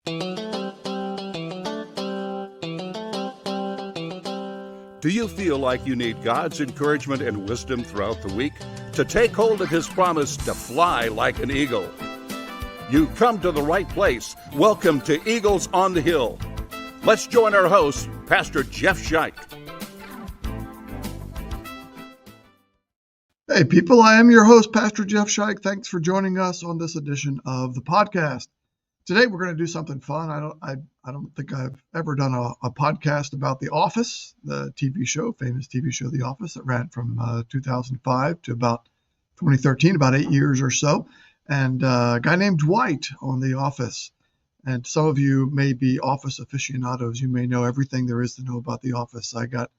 Do you feel like you need God's encouragement and wisdom throughout the week to take hold of His promise to fly like an eagle? You've come to the right place. Welcome to Eagles on the Hill. Let's join our host, Pastor Jeff Schrute. Hey people, I am your host, Pastor Jeff Schrute. Thanks for joining us on this edition of the podcast. Today we're going to do something fun. I don't think I've ever done a podcast about The Office, the TV show, famous TV show The Office that ran from 2005 to about 2013, about 8 years or so. And a guy named Dwight on The Office. And some of you may be Office aficionados. You may know everything there is to know about The Office. I got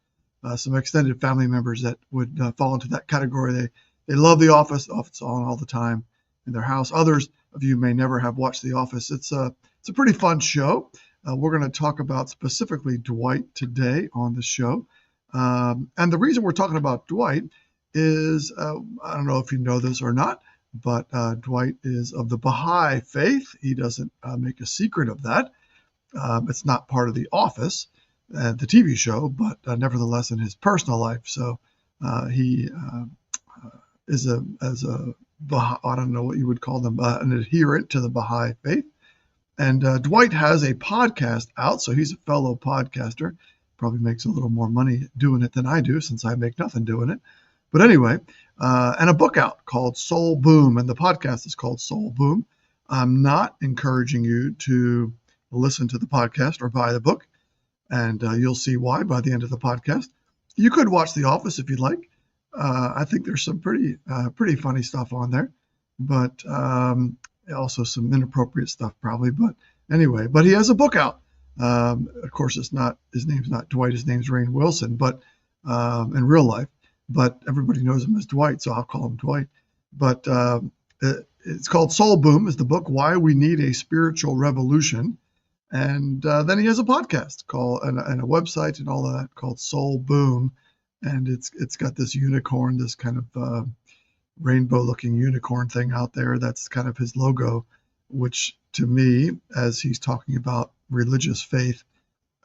some extended family members that would fall into that category. They love The Office. The Office is on all the time in their house. Others of you may never have watched The Office. It's a pretty fun show. We're going to talk about specifically Dwight today on the show. And the reason we're talking about Dwight is, I don't know if you know this or not, but Dwight is of the Bahai faith. He doesn't make a secret of that. It's not part of The Office, the TV show, but nevertheless in his personal life. So he is a Bahai, I don't know what you would call them, an adherent to the Bahai faith. And Dwight has a podcast out, so he's a fellow podcaster. Probably makes a little more money doing it than I do, since I make nothing doing it. But anyway, and a book out called Soul Boom, and the podcast is called Soul Boom. I'm not encouraging you to listen to the podcast or buy the book, and you'll see why by the end of the podcast. You could watch The Office if you'd like. I think there's some pretty funny stuff on there, but also some inappropriate stuff probably. But anyway, but he has a book out. Of course, his name's not Dwight. His name's Rainn Wilson, but in real life. But everybody knows him as Dwight, so I'll call him Dwight. But it's called Soul Boom, is the book, Why We Need a Spiritual Revolution. And then he has a podcast and a website and all of that called Soul Boom. And it's got this unicorn, this kind of rainbow-looking unicorn thing out there. That's kind of his logo, which to me, as he's talking about religious faith,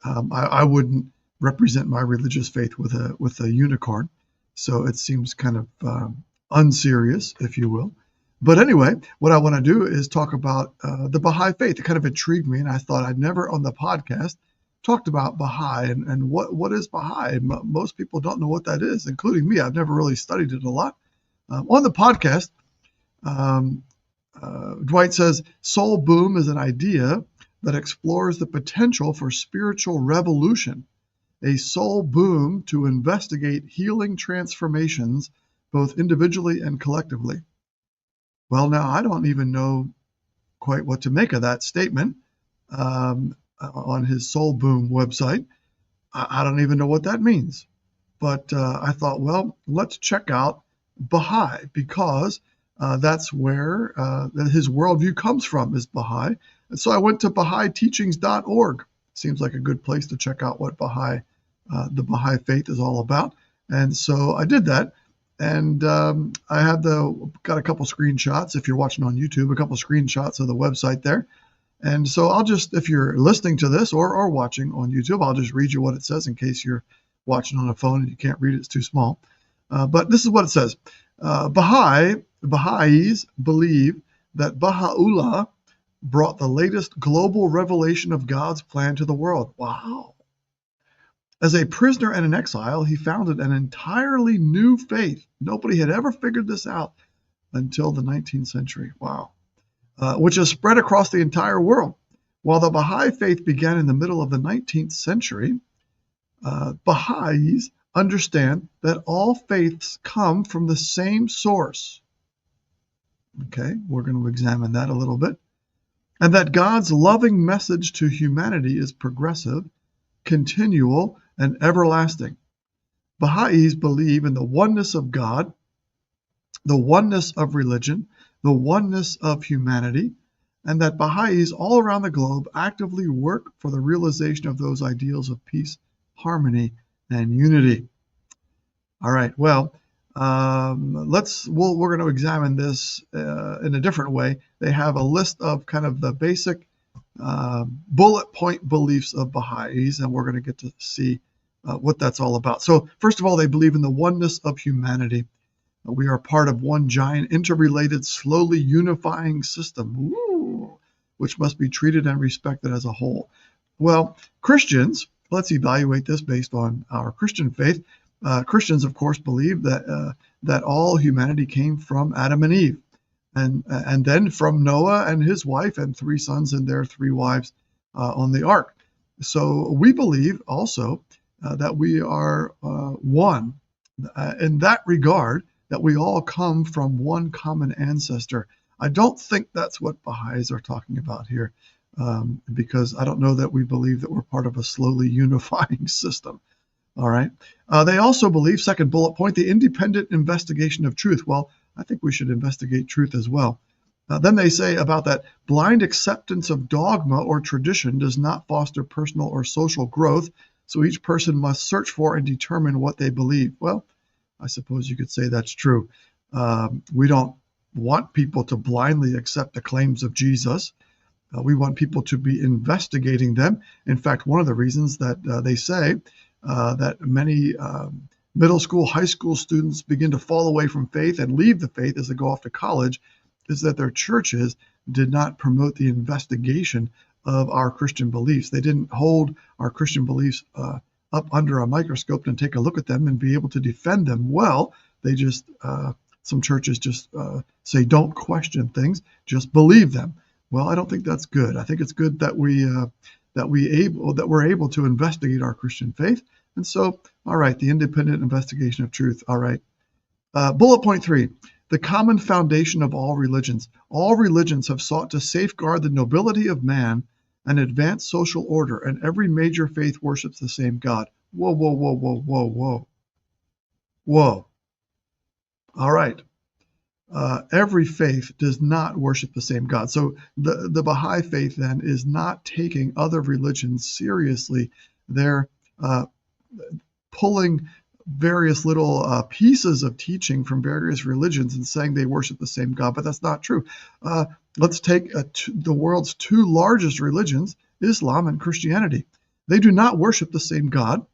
I wouldn't represent my religious faith with a unicorn. So it seems kind of unserious, if you will. But anyway, what I want to do is talk about the Bahai faith. It kind of intrigued me, and I thought I'd never on the podcast talked about Bahai and what is Bahai. Most people don't know what that is, including me. I've never really studied it a lot. On the podcast, Dwight says, Soul Boom is an idea that explores the potential for spiritual revolution, a soul boom to investigate healing transformations, both individually and collectively. Well, now I don't even know quite what to make of that statement. On his Soul Boom website, I don't even know what that means. But I thought, well, let's check out Bahai, because that's where his worldview comes from, is Bahai. And so I went to BahaiTeachings.org. Seems like a good place to check out what the Bahai faith is all about. And so I did that. And I have got a couple screenshots, if you're watching on YouTube, a couple screenshots of the website there. And so I'll just, if you're listening to this or watching on YouTube, I'll just read you what it says in case you're watching on a phone and you can't read it, it's too small. But this is what it says. Bahais believe that Baha'u'llah brought the latest global revelation of God's plan to the world. Wow. As a prisoner and an exile, he founded an entirely new faith. Nobody had ever figured this out until the 19th century. Wow. Which has spread across the entire world. While the Bahai faith began in the middle of the 19th century, Baha'is understand that all faiths come from the same source. Okay, we're going to examine that a little bit. And that God's loving message to humanity is progressive, continual, and everlasting. Baha'is believe in the oneness of God, the oneness of religion, the oneness of humanity, and that Baha'is all around the globe actively work for the realization of those ideals of peace, harmony, and unity. All right, well, we're going to examine this in a different way. They have a list of kind of the basic bullet point beliefs of Baha'is, and we're going to get to see what that's all about. So first of all, they believe in the oneness of humanity. We are part of one giant, interrelated, slowly unifying system, which must be treated and respected as a whole. Well, Christians, let's evaluate this based on our Christian faith. Christians, of course, believe that all humanity came from Adam and Eve, and then from Noah and his wife and 3 sons and their 3 wives on the ark. So we believe also that we are one in that regard, that we all come from one common ancestor. I don't think that's what Baha'is are talking about here, because I don't know that we believe that we're part of a slowly unifying system. All right. They also believe, second bullet point, the independent investigation of truth. Well, I think we should investigate truth as well. Then they say about that blind acceptance of dogma or tradition does not foster personal or social growth, so each person must search for and determine what they believe. Well, I suppose you could say that's true. We don't want people to blindly accept the claims of Jesus. We want people to be investigating them. In fact, one of the reasons that they say that many middle school, high school students begin to fall away from faith and leave the faith as they go off to college is that their churches did not promote the investigation of our Christian beliefs. They didn't hold our Christian beliefs up under a microscope and take a look at them and be able to defend them well. They just, some churches just say, don't question things, just believe them. Well, I don't think that's good. I think it's good that we're able to investigate our Christian faith. And so, all right, the independent investigation of truth. All right. Bullet point 3, the common foundation of all religions. All religions have sought to safeguard the nobility of man and advance social order, and every major faith worships the same God. Whoa, whoa, whoa, whoa, whoa, whoa. Whoa. All right. Every faith does not worship the same God. So the Baha'i faith then is not taking other religions seriously. They're pulling various little pieces of teaching from various religions and saying they worship the same God, but that's not true. Let's take the world's 2 largest religions, Islam and Christianity. They do not worship the same God.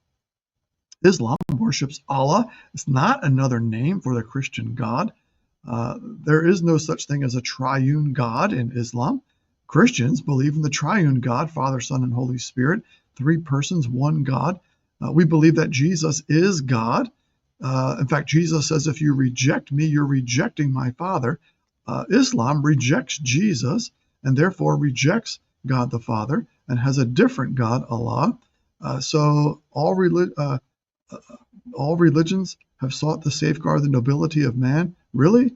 Islam worships Allah. It's not another name for the Christian God. There is no such thing as a triune God in Islam. Christians believe in the triune God, Father, Son, and Holy Spirit, 3 persons, 1 God. We believe that Jesus is God. In fact, Jesus says, if you reject me, you're rejecting my Father. Islam rejects Jesus and therefore rejects God the Father and has a different God, Allah. So all religions have sought to safeguard the nobility of man. Really?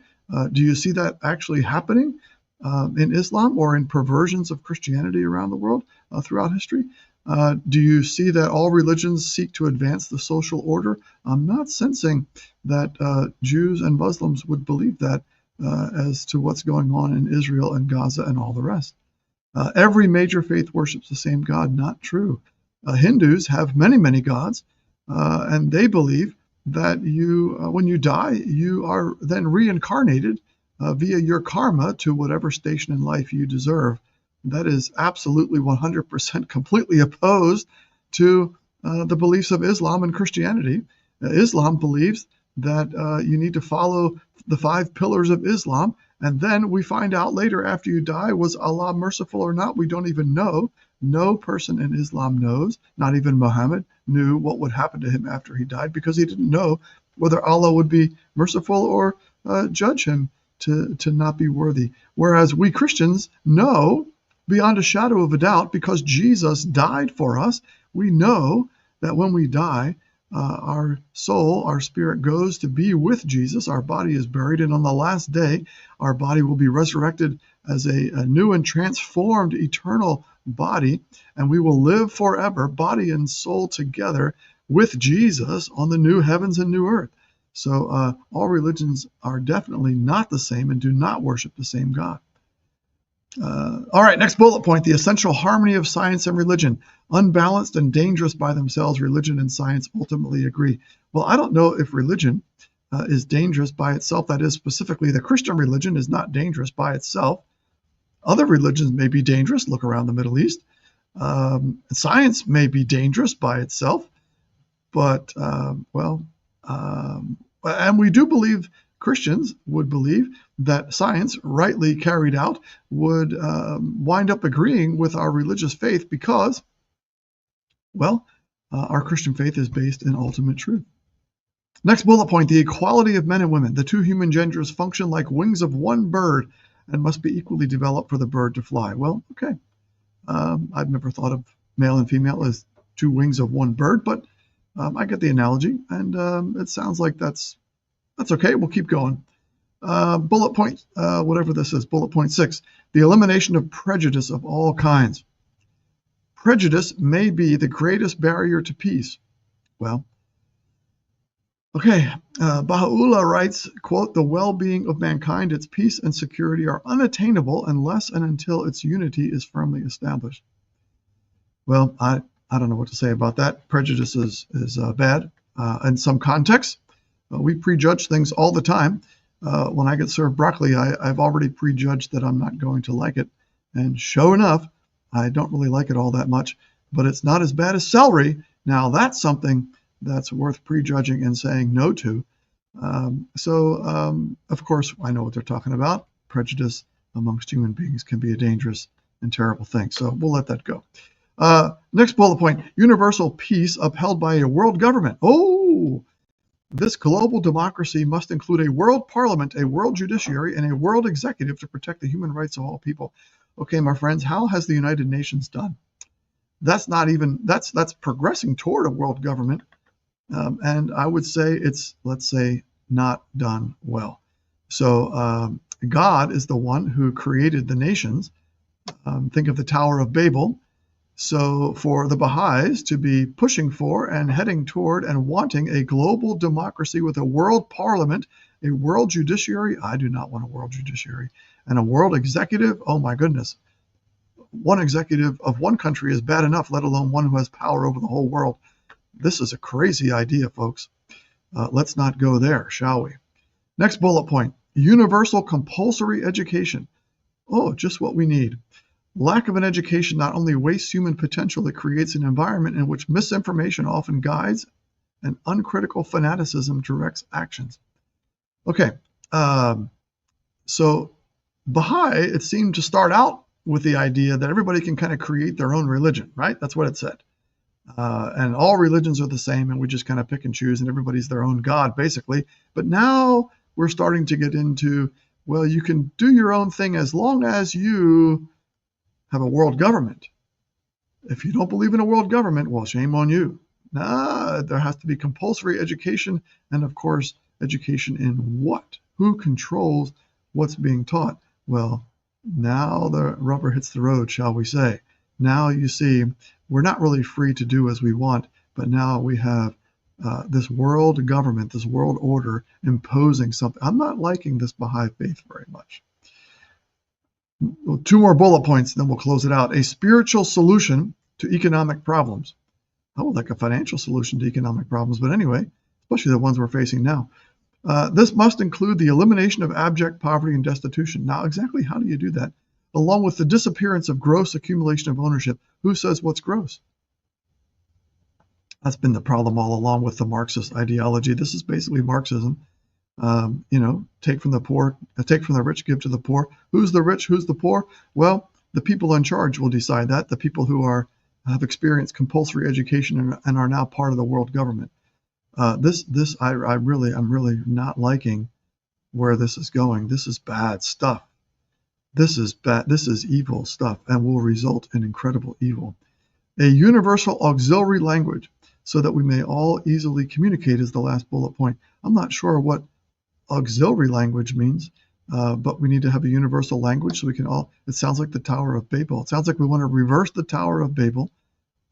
Do you see that actually happening in Islam or in perversions of Christianity around the world throughout history? Do you see that all religions seek to advance the social order? I'm not sensing that Jews and Muslims would believe that as to what's going on in Israel and Gaza and all the rest. Every major faith worships the same God. Not true. Hindus have many, many gods, and they believe that when you die, you are then reincarnated via your karma to whatever station in life you deserve. That is absolutely 100% completely opposed to the beliefs of Islam and Christianity. Islam believes that you need to follow the 5 pillars of Islam, and then we find out later after you die, was Allah merciful or not? We don't even know. No person in Islam knows, not even Muhammad knew what would happen to him after he died, because he didn't know whether Allah would be merciful or judge him to not be worthy. Whereas we Christians know beyond a shadow of a doubt, because Jesus died for us, we know that when we die, our soul, our spirit goes to be with Jesus. Our body is buried, and on the last day, our body will be resurrected as a new and transformed eternal body, and we will live forever, body and soul together, with Jesus on the new heavens and new earth. So all religions are definitely not the same and do not worship the same God. All right, next bullet point, the essential harmony of science and religion. Unbalanced and dangerous by themselves, religion and science ultimately agree. Well, I don't know if religion is dangerous by itself. That is, specifically, the Christian religion is not dangerous by itself. Other religions may be dangerous. Look around the Middle East. Science may be dangerous by itself, but, and we do believe, Christians would believe that science, rightly carried out, would wind up agreeing with our religious faith because, our Christian faith is based in ultimate truth. Next bullet point, the equality of men and women. The two human genders function like wings of one bird and must be equally developed for the bird to fly. Well, okay. I've never thought of male and female as two wings of one bird, but I get the analogy, and it sounds like that's okay. We'll keep going. Bullet point, whatever this is, bullet point 6, the elimination of prejudice of all kinds. Prejudice may be the greatest barrier to peace. Well, okay, Baha'u'llah writes, quote, the well-being of mankind, its peace and security are unattainable unless and until its unity is firmly established. Well, I don't know what to say about that. Prejudice is bad in some contexts. We prejudge things all the time. When I get served broccoli, I've already prejudged that I'm not going to like it. And sure enough, I don't really like it all that much, but it's not as bad as celery. Now that's something that's worth prejudging and saying no to. Of course, I know what they're talking about. Prejudice amongst human beings can be a dangerous and terrible thing. So we'll let that go. Next bullet point, universal peace upheld by a world government. Oh, this global democracy must include a world parliament, a world judiciary, and a world executive to protect the human rights of all people. Okay, my friends, how has the United Nations done? That's progressing toward a world government. And I would say it's, let's say, not done well. So God is the one who created the nations. Think of the Tower of Babel. So for the Baha'is to be pushing for and heading toward and wanting a global democracy with a world parliament, a world judiciary, I do not want a world judiciary, and a world executive, oh my goodness. One executive of one country is bad enough, let alone one who has power over the whole world. This is a crazy idea, folks. Let's not go there, shall we? Next bullet point, universal compulsory education. Oh, just what we need. Lack of an education not only wastes human potential, it creates an environment in which misinformation often guides and uncritical fanaticism directs actions. Okay, so Bahai, it seemed to start out with the idea that everybody can kind of create their own religion, right? That's what it said. And all religions are the same, and we just kind of pick and choose, and everybody's their own God, basically. But now we're starting to get into, well, you can do your own thing as long as you have a world government. If you don't believe in a world government, well, shame on you. There has to be compulsory education, and of course, education in what? Who controls what's being taught? Well, now the rubber hits the road, shall we say. Now you see, we're not really free to do as we want, but now we have this world government, this world order imposing something. I'm not liking this Baha'i faith very much. 2 more bullet points, then we'll close it out. A spiritual solution to economic problems. I would like a financial solution to economic problems, but anyway, especially the ones we're facing now. This must include the elimination of abject poverty and destitution. Now, exactly how do you do that? Along with the disappearance of gross accumulation of ownership. Who says what's gross? That's been the problem all along with the Marxist ideology. This is basically Marxism. Take from the poor, take from the rich, give to the poor. Who's the rich? Who's the poor? Well, the people in charge will decide that. The people who have experienced compulsory education and are now part of the world government. I'm really not liking where this is going. This is bad stuff. This is bad. This is evil stuff and will result in incredible evil. A universal auxiliary language so that we may all easily communicate is the last bullet point. I'm not sure what auxiliary language means, but we need to have a universal language so we can all, it sounds like the Tower of Babel. It sounds like we want to reverse the Tower of Babel,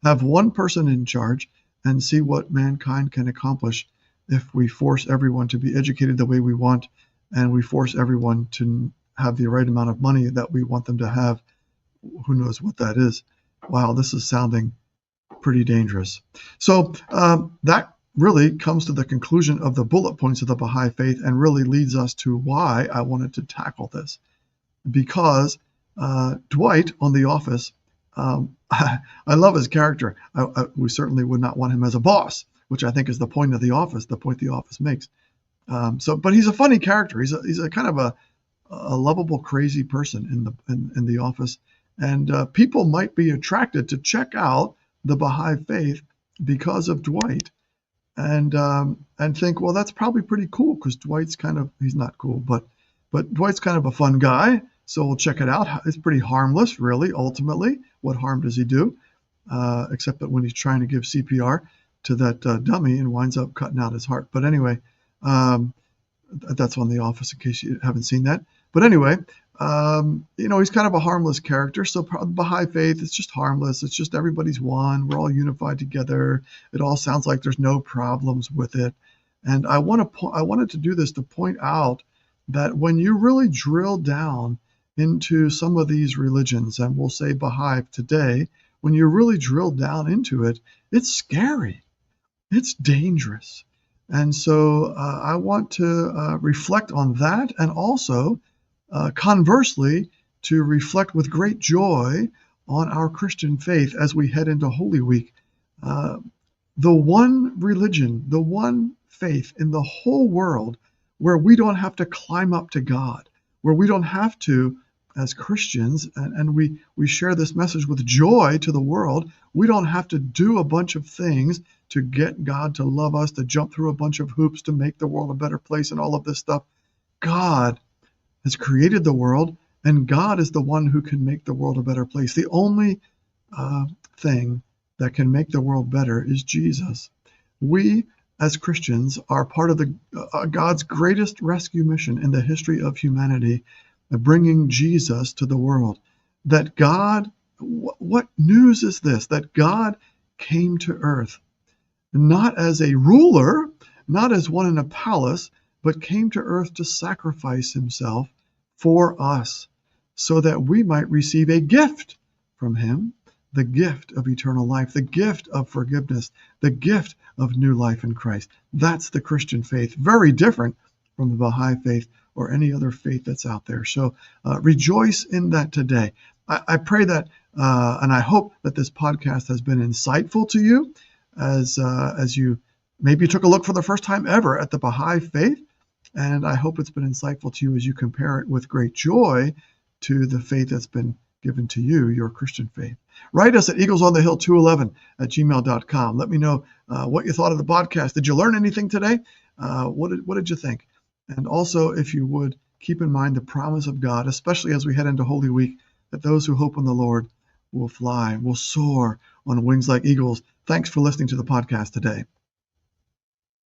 have one person in charge, and see what mankind can accomplish if we force everyone to be educated the way we want, and we force everyone to have the right amount of money that we want them to have. Who knows what that is? Wow, this is sounding pretty dangerous. So that really comes to the conclusion of the bullet points of the Baha'i faith and really leads us to why I wanted to tackle this. Because Dwight on The Office, I love his character. We certainly would not want him as a boss, which I think is the point of The Office, the point The Office makes. But he's a funny character. He's a kind of a lovable, crazy person in the Office, and people might be attracted to check out the Baha'i faith because of Dwight, and think, well, that's probably pretty cool because he's not cool, but Dwight's kind of a fun guy, so we'll check it out. It's pretty harmless, really. Ultimately, what harm does he do? Except that when he's trying to give CPR to that dummy and winds up cutting out his heart. But anyway. That's on The Office in case you haven't seen that. But anyway, he's kind of a harmless character. So Baha'i faith, it's just harmless. It's just everybody's one. We're all unified together. It all sounds like there's no problems with it. And I wanted to do this to point out that when you really drill down into some of these religions, and we'll say Baha'i today, when you really drill down into it, it's scary. It's dangerous. And so I want to reflect on that, and also conversely to reflect with great joy on our Christian faith as we head into Holy Week. The one religion, the one faith in the whole world where we don't have to climb up to God, where we don't have to, as Christians, and we share this message with joy to the world, we don't have to do a bunch of things to get God to love us, to jump through a bunch of hoops to make the world a better place and all of this stuff. God has created the world, and God is the one who can make the world a better place. The only thing that can make the world better is Jesus. We, as Christians, are part of God's greatest rescue mission in the history of humanity, bringing Jesus to the world. That God, what news is this? That God came to earth, not as a ruler, not as one in a palace, but came to earth to sacrifice himself for us so that we might receive a gift from him, the gift of eternal life, the gift of forgiveness, the gift of new life in Christ. That's the Christian faith, very different from the Baha'i faith or any other faith that's out there. So rejoice in that today. I pray that, and I hope that this podcast has been insightful to you as you maybe took a look for the first time ever at the Baha'i faith. And I hope it's been insightful to you as you compare it with great joy to the faith that's been given to you, your Christian faith. Write us at eaglesonthehill211@gmail.com. Let me know what you thought of the podcast. Did you learn anything today? What did you think? And also, if you would, keep in mind the promise of God, especially as we head into Holy Week, that those who hope in the Lord will fly, will soar on wings like eagles. Thanks for listening to the podcast today.